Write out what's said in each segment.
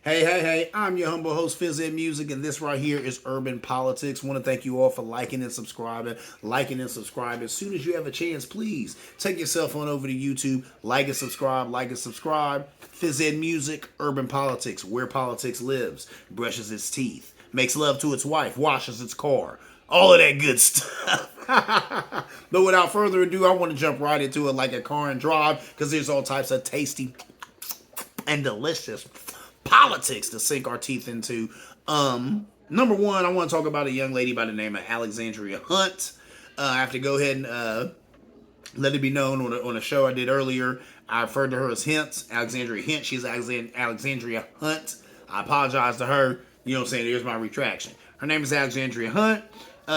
Hey, I'm your humble host, Fizz Ed Music, and this right here is Urban Politics. Want to thank you all for liking and subscribing. Liking and subscribing. As soon as you have a chance, please take yourself on over to YouTube, like and subscribe. Fizz Ed Music, Urban Politics, where politics lives, brushes its teeth, makes love to its wife, washes its car, all of that good stuff. But without further ado, I want to jump right into it like a car and drive because there's all types of tasty and delicious politics to sink our teeth into. Number one, I want to talk about a young lady by the name of Alexandria Hunt. I have to go ahead and let it be known on a show I did earlier. I referred to her as Hint, Alexandria Hint. She's Alexandria Hunt. I apologize to her. You know what I'm saying? Here's my retraction. Her name is Alexandria Hunt.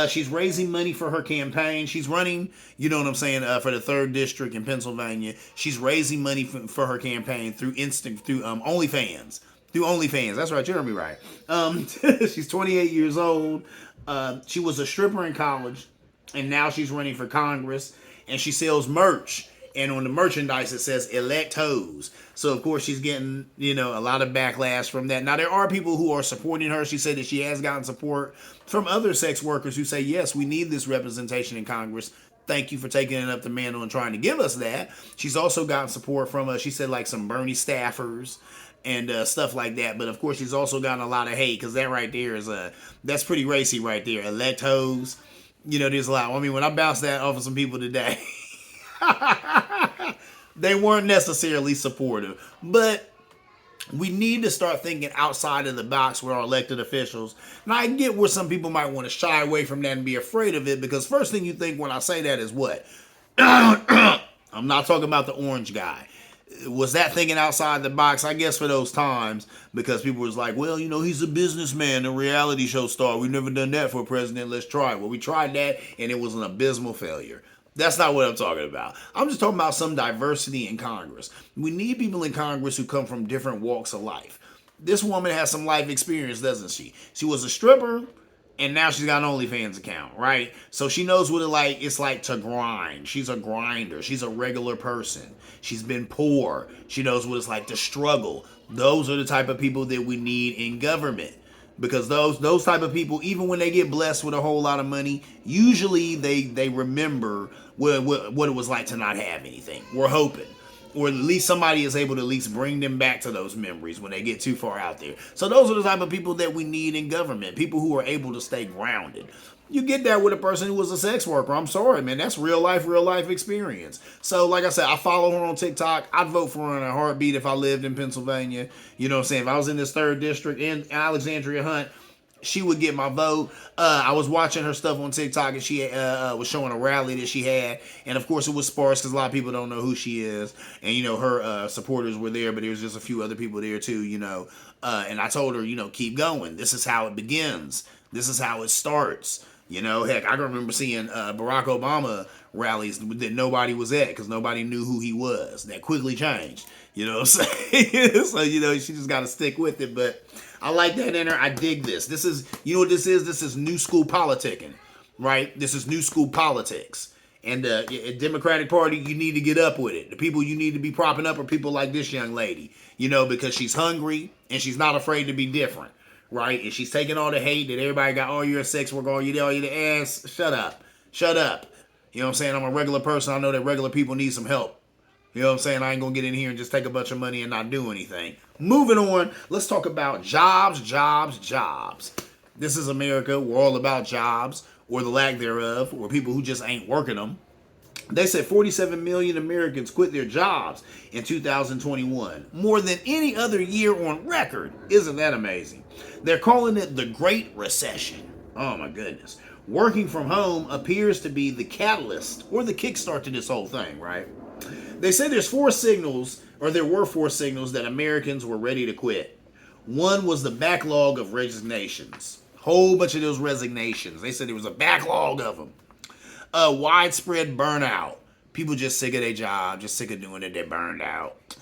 She's raising money for her campaign. She's running, you know what I'm saying, for the 3rd District in Pennsylvania. She's raising money for her campaign through OnlyFans. Through OnlyFans. That's right, you heard me right. She's 28 years old. She was a stripper in college, and now she's running for Congress, and she sells merch. And on the merchandise, it says elect hoes. So, of course, she's getting, a lot of backlash from that. Now, there are people who are supporting her. She said that she has gotten support from other sex workers who say, yes, we need this representation in Congress. Thank you for taking it up the mantle and trying to give us that. She's also gotten support from, she said, like some Bernie staffers and stuff like that. But, of course, she's also gotten a lot of hate because that right there is, that's pretty racy right there. Elect hoes. There's a lot. I mean, when I bounced that off of some people today... they weren't necessarily supportive. But we need to start thinking outside of the box with our elected officials. Now, I get where some people might want to shy away from that and be afraid of it, because first thing you think when I say that is what? I'm not talking about the orange guy. Was that thinking outside the box? I guess for those times, because people was like, well, he's a businessman, a reality show star. We've never done that for a president. Let's try it. Well, we tried that, and it was an abysmal failure. That's not what I'm talking about. I'm just talking about some diversity in Congress. We need people in Congress who come from different walks of life. This woman has some life experience, doesn't she? She was a stripper, and now she's got an OnlyFans account, right? So she knows what it's like to grind. She's a grinder. She's a regular person. She's been poor. She knows what it's like to struggle. Those are the type of people that we need in government. Because those type of people, even when they get blessed with a whole lot of money, usually they remember what it was like to not have anything. We're hoping. Or at least somebody is able to at least bring them back to those memories when they get too far out there. So those are the type of people that we need in government. People who are able to stay grounded. You get that with a person who was a sex worker. I'm sorry, man. That's real life experience. So, like I said, I follow her on TikTok. I'd vote for her in a heartbeat if I lived in Pennsylvania. You know what I'm saying? If I was in this 3rd District in Alexandria Hunt, she would get my vote. I was watching her stuff on TikTok, and she was showing a rally that she had. And, of course, it was sparse because a lot of people don't know who she is. And, her supporters were there, but there was just a few other people there, too, And I told her, keep going. This is how it begins. This is how it starts. Heck, I can remember seeing Barack Obama rallies that nobody was at because nobody knew who he was. That quickly changed. You know what I'm saying? So, she just got to stick with it. But I like that in her. I dig this. This is, what this is? This is new school politicking, right? This is new school politics. And the Democratic Party, you need to get up with it. The people you need to be propping up are people like this young lady, because she's hungry and she's not afraid to be different. Right? And she's taking all the hate that everybody got, you're a sex worker, you're the ass. Shut up. Shut up. You know what I'm saying? I'm a regular person. I know that regular people need some help. You know what I'm saying? I ain't going to get in here and just take a bunch of money and not do anything. Moving on, let's talk about jobs. This is America. We're all about jobs, or the lack thereof, or people who just ain't working them. They said 47 million Americans quit their jobs in 2021, more than any other year on record. Isn't that amazing? They're calling it the Great Recession. Oh my goodness. Working from home appears to be the catalyst or the kickstart to this whole thing, right? They say there were 4 signals that Americans were ready to quit. One was the backlog of resignations. Whole bunch of those resignations. They said there was a backlog of them. Widespread burnout. People just sick of their job, just sick of doing it, they're burned out.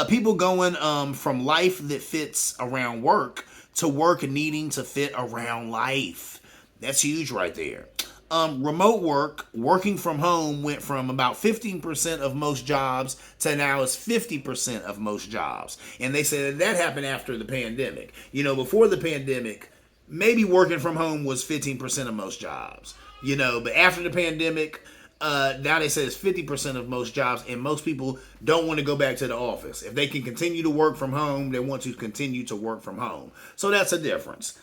People going from life that fits around work to work needing to fit around life. That's huge right there. Remote work, working from home, went from about 15% of most jobs to now it's 50% of most jobs. And they said that happened after the pandemic. Before the pandemic, maybe working from home was 15% of most jobs. But after the pandemic, now they say it's 50% of most jobs, and most people don't want to go back to the office. If they can continue to work from home, they want to continue to work from home. So that's a difference.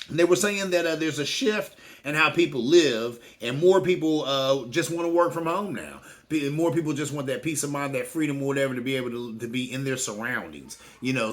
They were saying that there's a shift in how people live, and more people just want to work from home now. More people just want that peace of mind, that freedom, or whatever, to be able to be in their surroundings.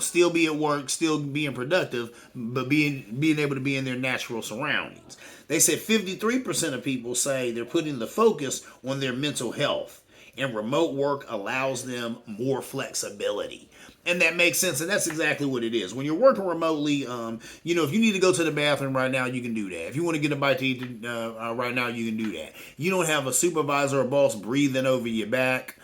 Still be at work, still being productive, but being able to be in their natural surroundings. They said 53% of people say they're putting the focus on their mental health, and remote work allows them more flexibility. And that makes sense, and that's exactly what it is. When you're working remotely, if you need to go to the bathroom right now, you can do that. If you want to get a bite to eat right now, you can do that. You don't have a supervisor or boss breathing over your back.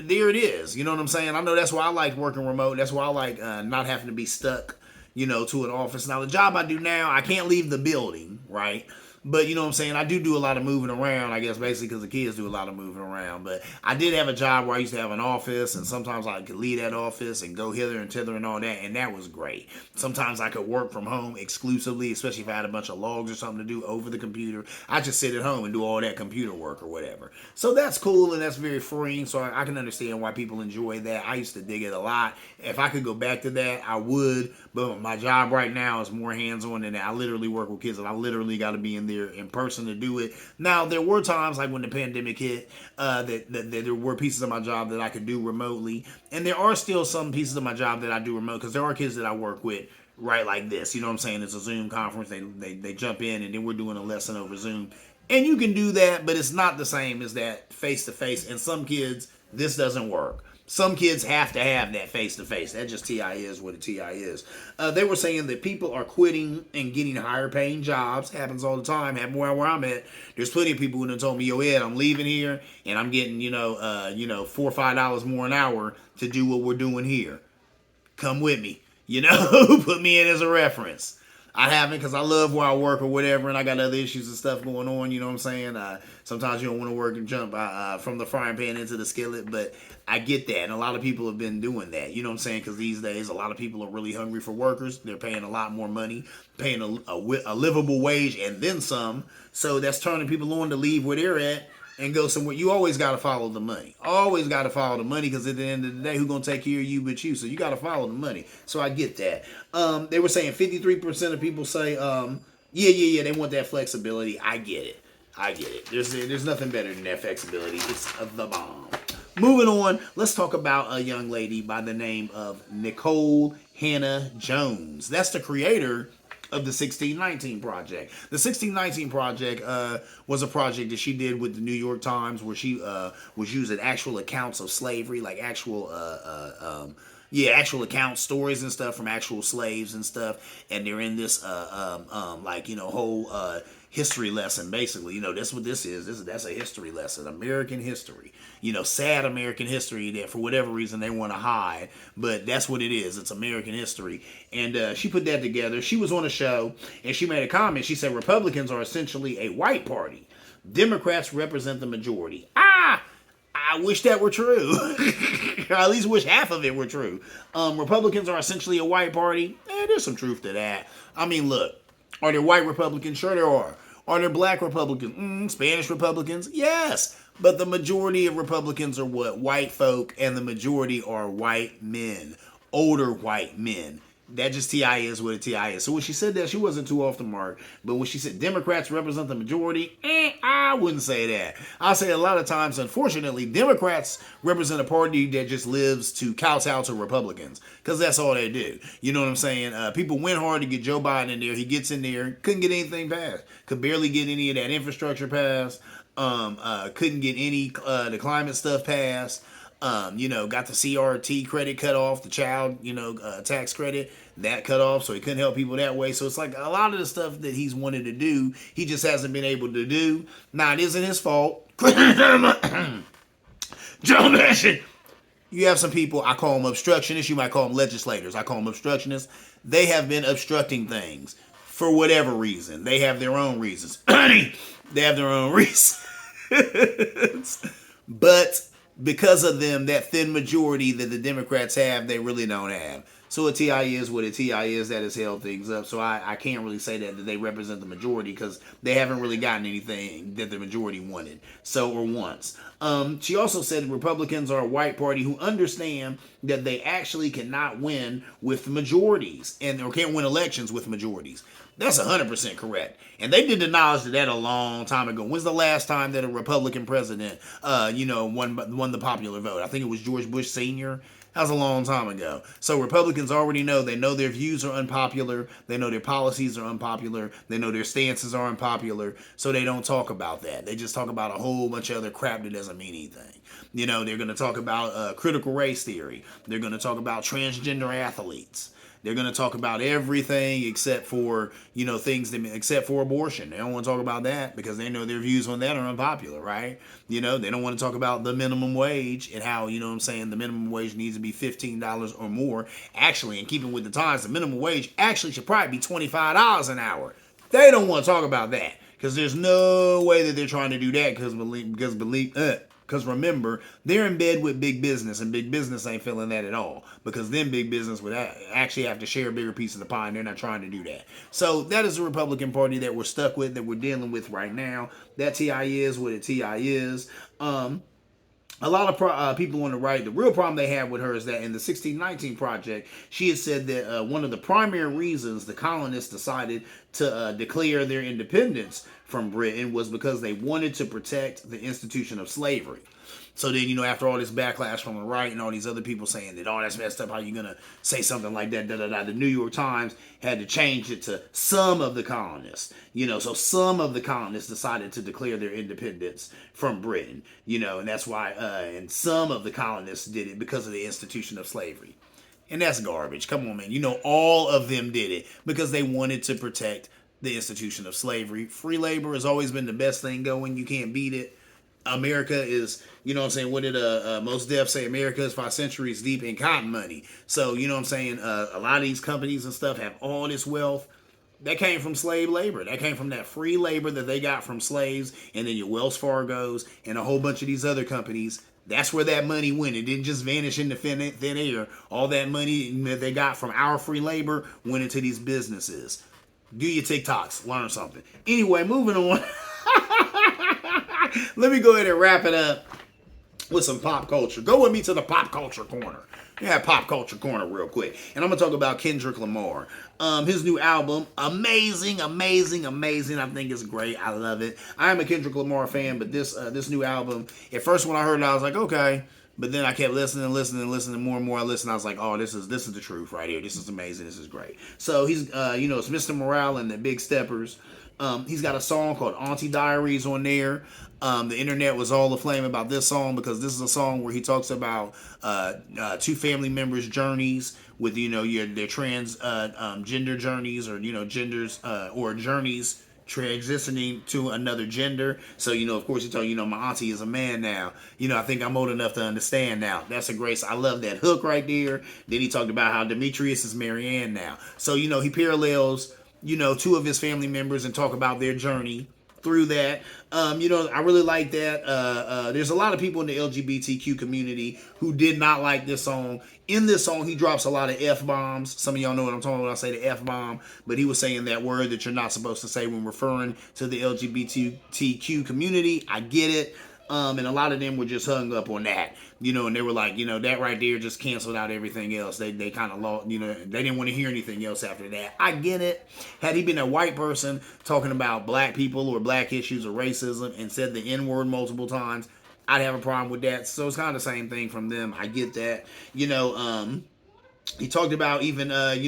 There it is. You know what I'm saying? I know that's why I like working remote. That's why I like not having to be stuck, to an office. Now, the job I do now, I can't leave the building, right? But you know what I'm saying? I do a lot of moving around, I guess, basically because the kids do a lot of moving around. But I did have a job where I used to have an office, and sometimes I could leave that office and go hither and thither and all that, and that was great. Sometimes I could work from home exclusively, especially if I had a bunch of logs or something to do over the computer. I just sit at home and do all that computer work or whatever. So that's cool, and that's very freeing, so I can understand why people enjoy that. I used to dig it a lot. If I could go back to that, I would, but my job right now is more hands-on than that. I literally work with kids, and I literally got to be in there in person to do it. Now, there were times, like when the pandemic hit, that there were pieces of my job that I could do remotely, and there are still some pieces of my job that I do remote, because there are kids that I work with right like this. You know what I'm saying? It's a Zoom conference. They jump in, and then we're doing a lesson over Zoom. And you can do that, but it's not the same as that face-to-face. And some kids, this doesn't work. Some kids have to have that face-to-face. That just TI is what a TI is. They were saying that people are quitting and getting higher paying jobs. Happens all the time. Happened where I'm at. There's plenty of people who have told me, yo, Ed, I'm leaving here and I'm getting, $4 or $5 more an hour to do what we're doing here. Come with me. Put me in as a reference. I haven't, because I love where I work or whatever, and I got other issues and stuff going on, you know what I'm saying? Sometimes you don't want to work and jump from the frying pan into the skillet, but I get that, and a lot of people have been doing that, you know what I'm saying? Because these days, a lot of people are really hungry for workers. They're paying a lot more money, paying a livable wage, and then some, so that's turning people on to leave where they're at and go somewhere. You always got to follow the money. Always got to follow the money, because at the end of the day, who's going to take care of you but you? So you got to follow the money. So I get that. They were saying 53% of people say, yeah, they want that flexibility. I get it. There's nothing better than that flexibility. It's the bomb. Moving on, let's talk about a young lady by the name of Nicole Hannah Jones. That's the creator of the 1619 Project. The 1619 Project was a project that she did with the New York Times, where she was using actual accounts of slavery, like actual account stories and stuff from actual slaves and stuff, and they're in this whole history lesson, basically. That's what this is. That's a history lesson, American history. Sad American history that for whatever reason they want to hide, but that's what it is. It's American history. And she put that together. She was on a show, and she made a comment. She said, Republicans are essentially a white party. Democrats represent the majority. I wish that were true. Or at least wish half of it were true. Republicans are essentially a white party. There's some truth to that. I mean, look, are there white Republicans? Sure there are. Are there black Republicans? Spanish Republicans? Yes. But the majority of Republicans are what? White folk, and the majority are white men. Older white men. That just TI is what a TI is. So when she said that, she wasn't too off the mark. But when she said Democrats represent the majority, I wouldn't say that. I'll say a lot of times, unfortunately, Democrats represent a party that just lives to kowtow to Republicans. Because that's all they do. You know what I'm saying? People went hard to get Joe Biden in there. He gets in there, couldn't get anything passed. Could barely get any of that infrastructure passed. Couldn't get any the climate stuff passed. Got the CRT credit cut off, the child, tax credit, that cut off, so he couldn't help people that way. So it's like a lot of the stuff that he's wanted to do, he just hasn't been able to do. Now, it isn't his fault. Joe Manchin. You have some people, I call them obstructionists, you might call them legislators. I call them obstructionists. They have been obstructing things for whatever reason. They have their own reasons. They have their own reasons. But because of them, that thin majority that the Democrats have, they really don't have. So a TI is what a TI is. That has held things up. So I can't really say that they represent the majority because they haven't really gotten anything that the majority wanted. So or wants. She also said Republicans are a white party who understand that they actually cannot win with majorities or can't win elections with majorities. That's 100% correct. And they did acknowledge that a long time ago. When's the last time that a Republican president, won the popular vote? I think it was George Bush Sr. That was a long time ago. So Republicans already know. They know their views are unpopular. They know their policies are unpopular. They know their stances are unpopular. So they don't talk about that. They just talk about a whole bunch of other crap that doesn't mean anything. They're going to talk about critical race theory. They're going to talk about transgender athletes. They're going to talk about everything except for, except for abortion. They don't want to talk about that because they know their views on that are unpopular, right? They don't want to talk about the minimum wage and how, the minimum wage needs to be $15 or more. Actually, in keeping with the times, the minimum wage actually should probably be $25 an hour. They don't want to talk about that because there's no way that they're trying to do that because remember, they're in bed with big business, and big business ain't feeling that at all. Because then big business would actually have to share a bigger piece of the pie, and they're not trying to do that. So that is the Republican Party that we're stuck with, that we're dealing with right now. That TI is what a TI is. A lot of people on the right, the real problem they have with her is that in the 1619 Project, she had said that one of the primary reasons the colonists decided to declare their independence from Britain was because they wanted to protect the institution of slavery. So then, after all this backlash from the right and all these other people saying that, that's messed up, how you going to say something like that, the New York Times had to change it to some of the colonists. So some of the colonists decided to declare their independence from Britain, and that's why, and some of the colonists did it because of the institution of slavery. And that's garbage. Come on, man. All of them did it because they wanted to protect the institution of slavery. Free labor has always been the best thing going. You can't beat it. America is, what did Mos Def say? America is 5 centuries deep in cotton money. So, a lot of these companies and stuff have all this wealth. That came from slave labor. That came from that free labor that they got from slaves, and then your Wells Fargo's and a whole bunch of these other companies. That's where that money went. It didn't just vanish into thin air. All that money that they got from our free labor went into these businesses. Do your TikToks. Learn something. Anyway, moving on. Let me go ahead and wrap it up with some pop culture. Go with me to the pop culture corner. Yeah, pop culture corner real quick. And I'm going to talk about Kendrick Lamar. His new album, amazing. I think it's great. I love it. I am a Kendrick Lamar fan, but this new album, at first when I heard it, I was like, okay. But then I kept listening, more and more I listened. I was like, oh, this is the truth right here. This is amazing. This is great. So he's, it's Mr. Morale and the Big Steppers. He's got a song called Auntie Diaries on there. The internet was all aflame about this song because this is a song where he talks about two family members' journeys with their trans gender journeys or genders or journeys transitioning to another gender. So of course he told my auntie is a man now. I think I'm old enough to understand now. That's a great. I love that hook right there. Then he talked about how Demetrius is Marianne now. So he parallels two of his family members and talk about their journey through that. I really like that. There's a lot of people in the LGBTQ community who did not like this song. In this song, he drops a lot of F-bombs. Some of y'all know what I'm talking about when I say the F-bomb, but he was saying that word that you're not supposed to say when referring to the LGBTQ community. I get it. And a lot of them were just hung up on that, and they were like, that right there just canceled out everything else. They kind of lost, they didn't want to hear anything else after that. I get it. Had he been a white person talking about black people or black issues or racism and said the N-word multiple times, I'd have a problem with that. So it's kind of the same thing from them. I get that. He talked about even, and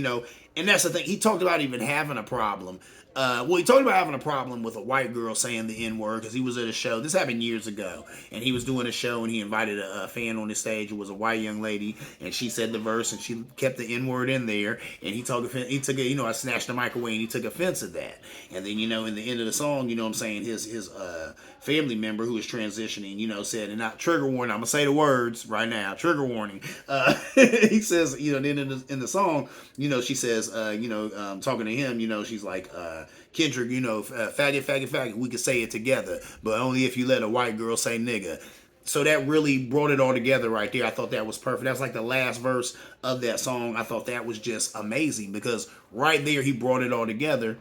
that's the thing. He talked about even having a problem. He talked about having a problem with a white girl saying the N-word because he was at a show. This happened years ago, and he was doing a show, and he invited a fan on his stage who was a white young lady, and she said the verse, and she kept the N-word in there, and he took it, I snatched the mic away, and he took offense at that. And then, in the end of the song, his family member who is transitioning, said, and not trigger warning, I'm going to say the words right now, trigger warning. He says, then in the song, she says, says, talking to him, she's like, Kendrick, faggot, faggot, faggot. We could say it together, but only if you let a white girl say nigga. So that really brought it all together right there. I thought that was perfect. That was like the last verse of that song. I thought that was just amazing because right there he brought it all together.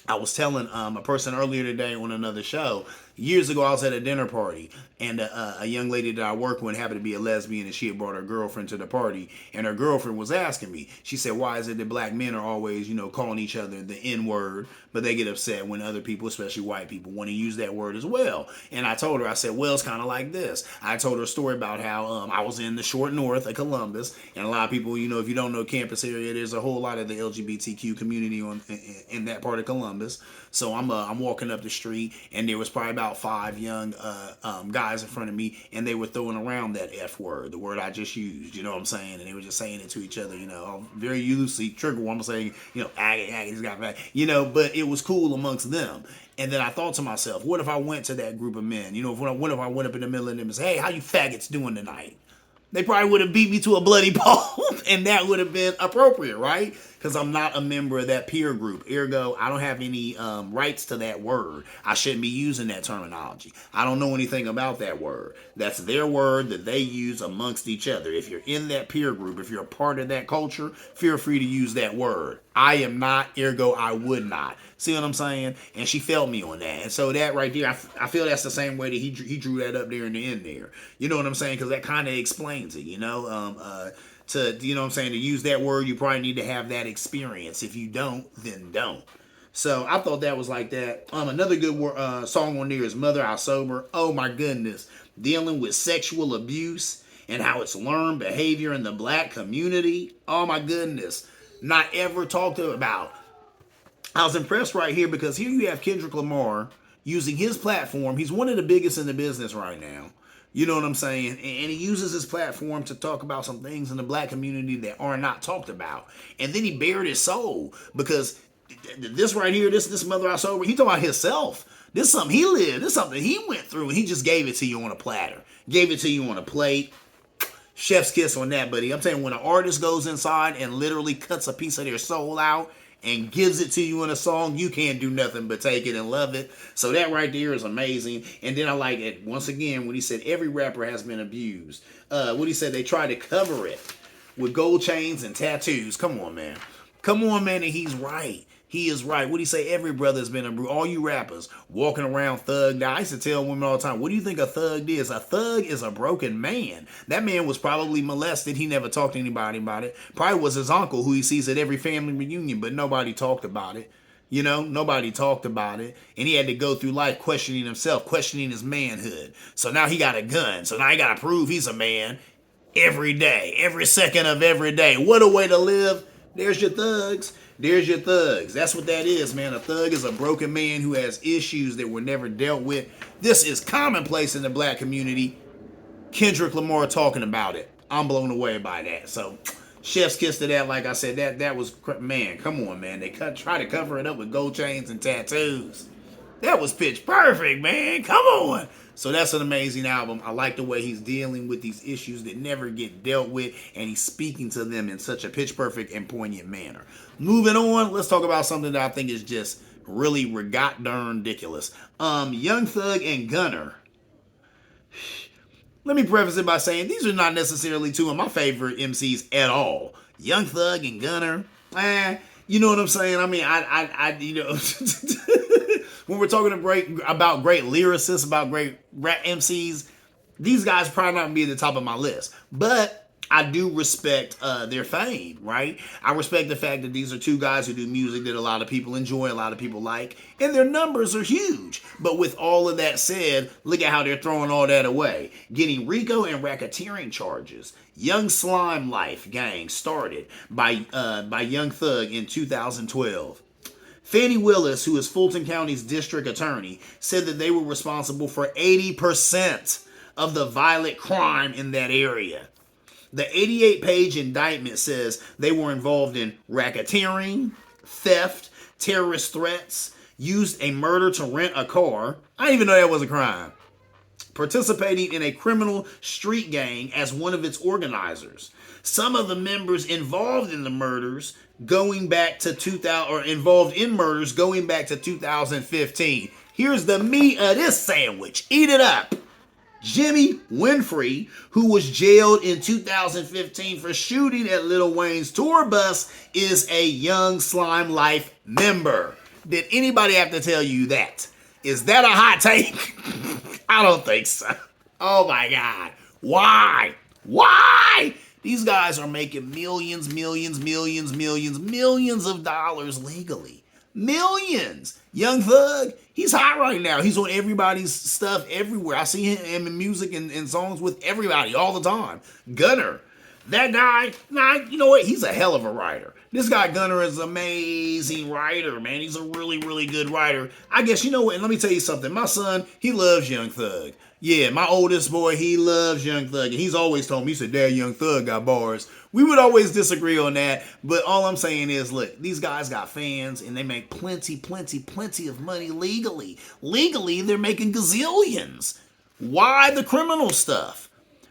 I was telling a person earlier today on another show. Years ago, I was at a dinner party, and a young lady that I work with happened to be a lesbian, and she had brought her girlfriend to the party. And her girlfriend was asking me. She said, "Why is it that black men are always, calling each other the N word, but they get upset when other people, especially white people, want to use that word as well?" And I told her, I said, "Well, it's kind of like this." I told her a story about how I was in the short north of Columbus, and a lot of people, if you don't know campus area, there's a whole lot of the LGBTQ community in that part of Columbus. So I'm walking up the street, and there was probably about 5 young guys in front of me, and they were throwing around that F word, the word I just used, you know what I'm saying? And they were just saying it to each other, very loosely, trigger one, I'm saying, agate, he's got back, but it was cool amongst them. And then I thought to myself, what if I went to that group of men? What if I went up in the middle of them and said, "Hey, how you faggots doing tonight?" They probably would have beat me to a bloody pulp, and that would have been appropriate, right? Because I'm not a member of that peer group. Ergo, I don't have any rights to that word. I shouldn't be using that terminology. I don't know anything about that word. That's their word that they use amongst each other. If you're in that peer group, if you're a part of that culture, feel free to use that word. I am not, ergo, I would not. See what I'm saying? And she felt me on that. And so that right there, I feel that's the same way that he drew that up there in the end there. You know what I'm saying? Because that kind of explains it, to use that word, you probably need to have that experience. If you don't, then don't. So I thought that was like that. Another good song on there is Mother I Sober. Oh my goodness. Dealing with sexual abuse and how it's learned behavior in the black community. Oh my goodness. Not ever talked about. I was impressed right here because here you have Kendrick Lamar using his platform. He's one of the biggest in the business right now. You know what I'm saying? And he uses his platform to talk about some things in the black community that are not talked about. And then he bared his soul because this right here, this Mother I Sober, he talking about himself. This is something he lived. This is something he went through, and he just gave it to you on a platter. Gave it to you on a plate. Chef's kiss on that, buddy. I'm saying when an artist goes inside and literally cuts a piece of their soul out and gives it to you in a song, you can't do nothing but take it and love it. So that right there is amazing. And then I like it once again when he said every rapper has been abused. What he said, they try to cover it with gold chains and tattoos. Come on, man. Come on, man. And he's right. He is right. What do you say? Every brother's been abused. All you rappers walking around thugged out. I used to tell women all the time, what do you think a thug is? A thug is a broken man. That man was probably molested. He never talked to anybody about it. Probably was his uncle who he sees at every family reunion, but nobody talked about it. Nobody talked about it. And he had to go through life questioning himself, questioning his manhood. So now he got a gun. So now he got to prove he's a man every day, every second of every day. What a way to live. There's your thugs. There's your thugs. That's what that is, man. A thug is a broken man who has issues that were never dealt with. This is commonplace in the black community. Kendrick Lamar talking about it. I'm blown away by that. So, chef's kiss to that. Like I said, that was, man, come on, man. They try to cover it up with gold chains and tattoos. That was pitch perfect, man. Come on. So that's an amazing album. I like the way he's dealing with these issues that never get dealt with, and he's speaking to them in such a pitch perfect and poignant manner. Moving on, let's talk about something that I think is just really got darn ridiculous. Young Thug and Gunna. Let me preface it by saying these are not necessarily two of my favorite MCs at all. Young Thug and Gunna. You know what I'm saying? I mean, when we're talking about great lyricists, about great rap MCs, these guys probably not be at the top of my list. But I do respect their fame, right? I respect the fact that these are two guys who do music that a lot of people enjoy, a lot of people like, and their numbers are huge. But with all of that said, look at how they're throwing all that away. Getting RICO and racketeering charges. Young Slime Life gang started by Young Thug in 2012. Fannie Willis, who is Fulton County's district attorney, said that they were responsible for 80% of the violent crime in that area. The 88-page indictment says they were involved in racketeering, theft, terrorist threats, used a murder to rent a car. I didn't even know that was a crime. Participating in a criminal street gang as one of its organizers. Some of the members involved in the murders going back to 2000, or involved in murders going back to 2015. Here's the meat of this sandwich. Eat it up. Jimmy Winfrey, who was jailed in 2015 for shooting at Lil Wayne's tour bus, is a Young Slime Life member. Did anybody have to tell you that? Is that a hot take? I don't think so. Oh my God. Why? Why? These guys are making millions of dollars legally. Millions. Young Thug, he's hot right now. He's on everybody's stuff everywhere. I see him in music and songs with everybody all the time. Gunner, that guy, you know what? He's a hell of a writer. This guy Gunner is an amazing writer, man. He's a really, really good writer. I guess, you know what? And let me tell you something. My son, he loves Young Thug. Yeah, my oldest boy, he loves Young Thug. And he's always told me, he said, Dad, Young Thug got bars. We would always disagree on that. But all I'm saying is, look, these guys got fans and they make plenty of money legally. Legally, they're making gazillions. Why the criminal stuff?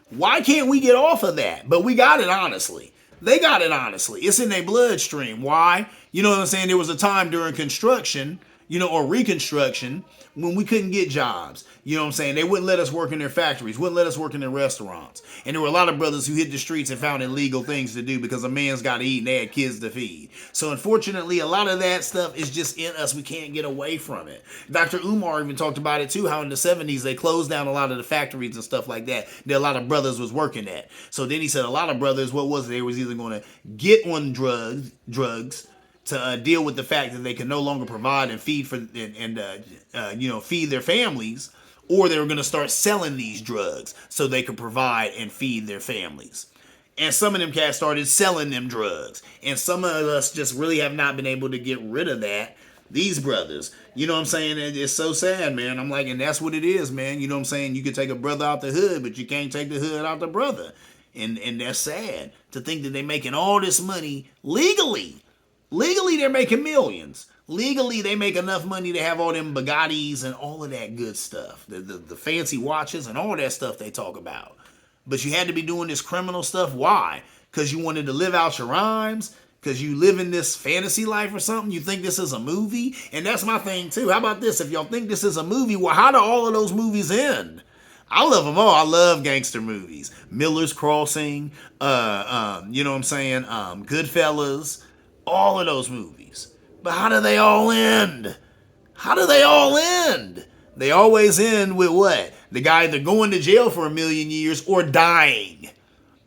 Why can't we get off of that? But we got it honestly. They got it honestly. It's in their bloodstream. Why? You know what I'm saying? There was a time during construction, or reconstruction, when we couldn't get jobs. You know what I'm saying? They wouldn't let us work in their factories, wouldn't let us work in their restaurants. And there were a lot of brothers who hit the streets and found illegal things to do because a man's got to eat and they had kids to feed. So unfortunately, a lot of that stuff is just in us. We can't get away from it. Dr. Umar even talked about it too, how in the 70s they closed down a lot of the factories and stuff like that a lot of brothers was working at. So then he said a lot of brothers, what was it? They was either going to get on drugs to deal with the fact that they can no longer provide and feed feed their families, or they were going to start selling these drugs so they could provide and feed their families. And some of them cats started selling them drugs. And some of us just really have not been able to get rid of that. These brothers, you know what I'm saying? It's so sad, man. I'm like, and that's what it is, man. You know what I'm saying? You can take a brother out the hood, but you can't take the hood out the brother. And that's sad to think that they're making all this money legally. Legally, they're making millions. Legally, they make enough money to have all them Bugattis and all of that good stuff. The fancy watches and all that stuff they talk about. But you had to be doing this criminal stuff. Why? Because you wanted to live out your rhymes? Because you live in this fantasy life or something? You think this is a movie? And that's my thing, too. How about this? If y'all think this is a movie, well, how do all of those movies end? I love them all. I love gangster movies. Miller's Crossing, you know what I'm saying? Goodfellas. All of those movies. But how do they all end? How do they all end? They always end with what? The guy either going to jail for 1,000,000 years or dying.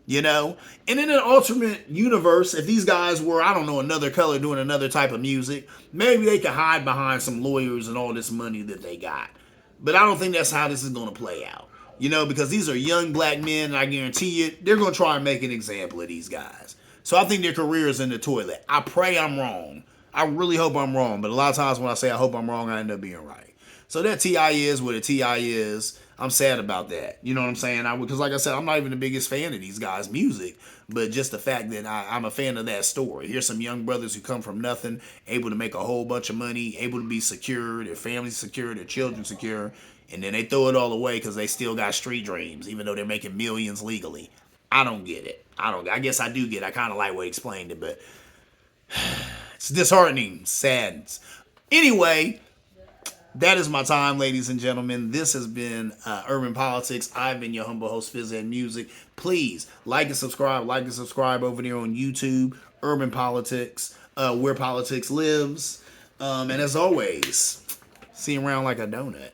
And in an alternate universe, if these guys were, I don't know, another color doing another type of music, maybe they could hide behind some lawyers and all this money that they got. But I don't think that's how this is going to play out. Because these are young black men, and I guarantee you, they're going to try and make an example of these guys. So I think their career is in the toilet. I pray I'm wrong. I really hope I'm wrong. But a lot of times when I say I hope I'm wrong, I end up being right. So that T.I. is what a T.I. is. I'm sad about that. You know what I'm saying? Because like I said, I'm not even the biggest fan of these guys' music. But just the fact that I'm a fan of that story. Here's some young brothers who come from nothing, able to make a whole bunch of money, able to be secure, their families secure, their children secure. And then they throw it all away because they still got street dreams, even though they're making millions legally. I don't get it. I guess I do get it. I kind of like what he explained it, but it's disheartening, sad. Anyway, that is my time, ladies and gentlemen. This has been Urban Politics. I've been your humble host, Fizzhead Music. Please like and subscribe. Like and subscribe over there on YouTube. Urban Politics, where politics lives. And as always, see you around like a donut.